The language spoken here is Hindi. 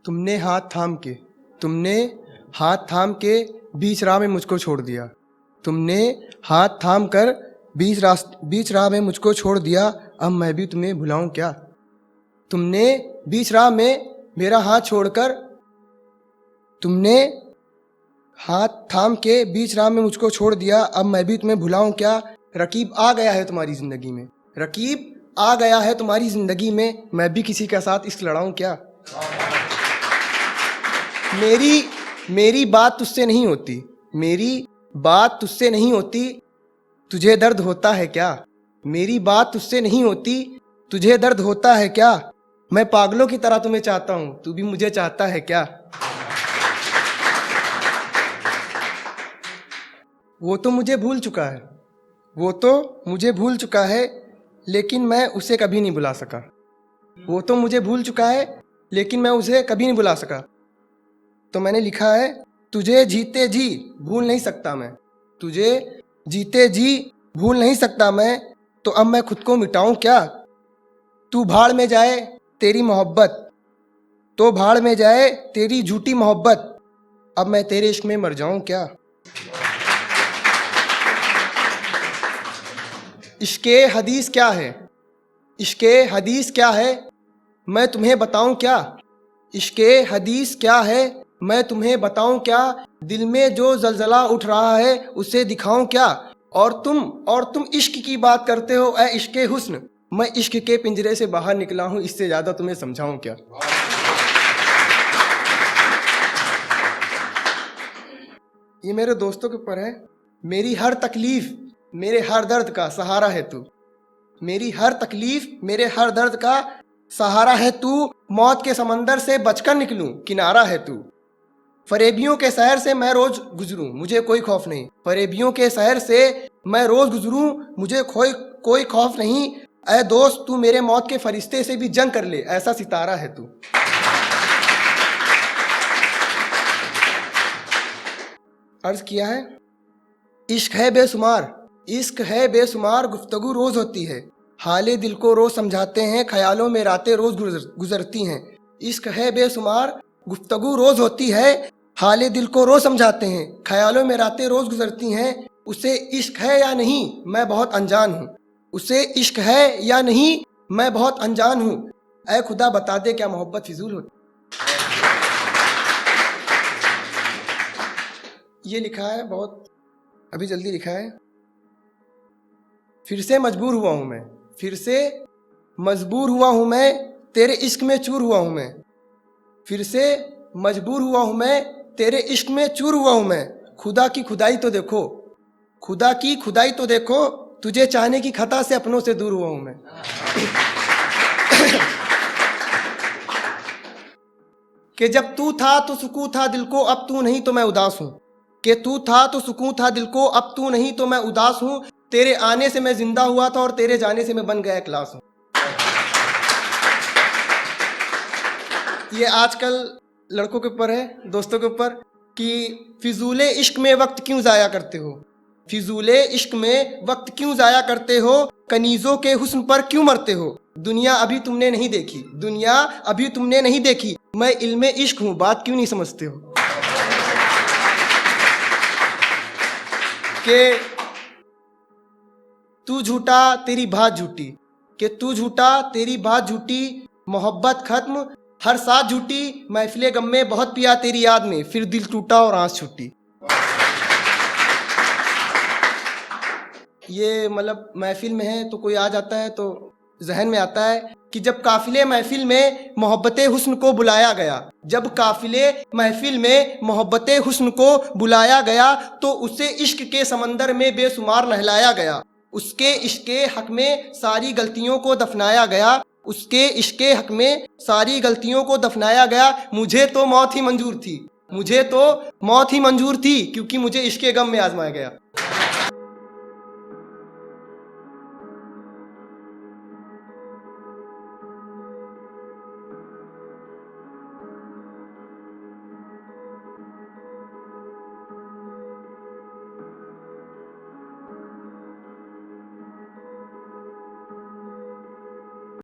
तुमने तुमने हाथ थाम के बीच राह में मुझको छोड़ दिया। तुमने हाथ थाम कर बीच राह में मुझको छोड़ दिया, अब मैं भी तुम्हें भुलाऊं क्या। तुमने बीच राह में मेरा हाथ छोड़कर, तुमने हाथ थाम के बीच राह में मुझको छोड़ दिया, अब मैं भी तुम्हें भुलाऊं क्या। रकीब आ गया है तुम्हारी ज़िंदगी में, रकीब आ गया है तुम्हारी ज़िंदगी में, मैं भी किसी के साथ इश्क लड़ाऊं क्या। मेरी बात तुझसे नहीं होती, मेरी बात तुझसे नहीं होती, तुझे दर्द होता है क्या। मेरी बात तुझसे नहीं होती, तुझे दर्द होता है क्या। मैं पागलों की तरह तुम्हें चाहता हूँ, तू भी मुझे चाहता है क्या। वो तो मुझे भूल चुका है, वो तो मुझे भूल चुका है, लेकिन मैं उसे कभी नहीं भुला सका। वो तो मुझे भूल चुका है, लेकिन मैं उसे कभी नहीं भुला सका। तो मैंने लिखा है, तुझे जीते जी भूल नहीं सकता मैं, तुझे जीते जी भूल नहीं सकता मैं, तो अब मैं खुद को मिटाऊं क्या। तू भाड़ में जाए तेरी मोहब्बत, तो भाड़ में जाए तेरी झूठी मोहब्बत, अब मैं तेरे इश्क में मर जाऊं क्या। इश्के हदीस क्या है, इश्के हदीस क्या है, मैं तुम्हें बताऊं क्या। इश्के हदीस क्या है, मैं तुम्हें बताऊं क्या। दिल में जो जलजला उठ रहा है उसे दिखाऊं क्या। और तुम इश्क की बात करते हो ऐ इश्के हुस्न, मैं इश्क के पिंजरे से बाहर निकला हूं, इससे ज़्यादा तुम्हें समझाऊं क्या। ये मेरे दोस्तों के ऊपर है। मेरी हर तकलीफ मेरे हर दर्द का सहारा है तू, मेरी हर तकलीफ मेरे हर दर्द का सहारा है तू। मौत के समंदर से बचकर निकलूं किनारा है तू। फरेबियों के शहर से मैं रोज गुजरूं, मुझे कोई खौफ नहीं। फरेबियों के शहर से मैं रोज गुजरूं, मुझे कोई खौफ नहीं। ऐ दोस्त तू मेरे मौत के फरिश्ते से भी जंग कर ले, ऐसा सितारा है तू। अर्ज किया है, इश्क है बेशुमार, इश्क है बेशुमार, गुफ्तगू रोज होती है। हाले दिल को रोज समझाते हैं, ख्यालों में रातें रोज गुजरती हैं। इश्क है बेशुमार, गुफ्तगू रोज होती है, हाले दिल को रोज समझाते हैं, ख्यालों में रातें रोज गुजरती हैं। उसे इश्क है या नहीं मैं बहुत अनजान हूँ, उसे इश्क है या नहीं मैं बहुत अनजान हूँ। ऐ खुदा बता दे क्या मोहब्बत फिजूल होती। ये लिखा है बहुत अभी जल्दी लिखा है। फिर से मजबूर हुआ हूँ मैं, फिर से मजबूर हुआ हूँ मैं, तेरे इश्क में चूर हुआ हूँ मैं। फिर से मजबूर हुआ हूँ मैं, तेरे इश्क में चूर हुआ हूँ मैं। खुदा की खुदाई तो देखो, खुदा की खुदाई तो देखो, तुझे चाहने की खता से अपनों से दूर हुआ हूँ मैं। कि जब तू था तो सुकून था दिल को, अब तू नहीं तो मैं उदास हूँ। कि तू था तो सुकून था दिल को, अब तू नहीं तो मैं उदास हूँ। तेरे आने से मैं जिंदा हुआ था और तेरे जाने से मैं बन गया क्लास हूँ। ये आजकल लड़कों के ऊपर है, दोस्तों के ऊपर, कि फिजूले इश्क में वक्त क्यों ज़ाया करते हो, फिजूले इश्क में वक्त क्यों ज़ाया करते हो, कनीज़ों के हुस्न पर क्यों मरते हो। दुनिया अभी तुमने नहीं देखी, दुनिया अभी तुमने नहीं देखी, मैं इल्मे इश्क हूँ, बात क्यों नहीं समझते हो। कि तू झूठा तेरी बात झूठी, कि तू झूठा तेरी बात झूठी, मोहब्बत खत्म हर साथ झूठी। महफिले गम में बहुत पिया तेरी याद में, फिर दिल टूटा और आंस छूटी। ये मतलब महफिल में है तो कोई आ जाता है तो जहन में आता है कि जब काफिले महफिल में मोहब्बते हुस्न को बुलाया गया, जब काफिले महफिल में मोहब्बते हुस्न को बुलाया गया, तो उसे इश्क के समंदर में बेशुमार नहलाया गया। उसके इश्क के हक में सारी गलतियों को दफनाया गया, उसके इश्क के हक में सारी गलतियों को दफनाया गया। मुझे तो मौत ही मंजूर थी, मुझे तो मौत ही मंजूर थी, क्योंकि मुझे इश्क के गम में आजमाया गया।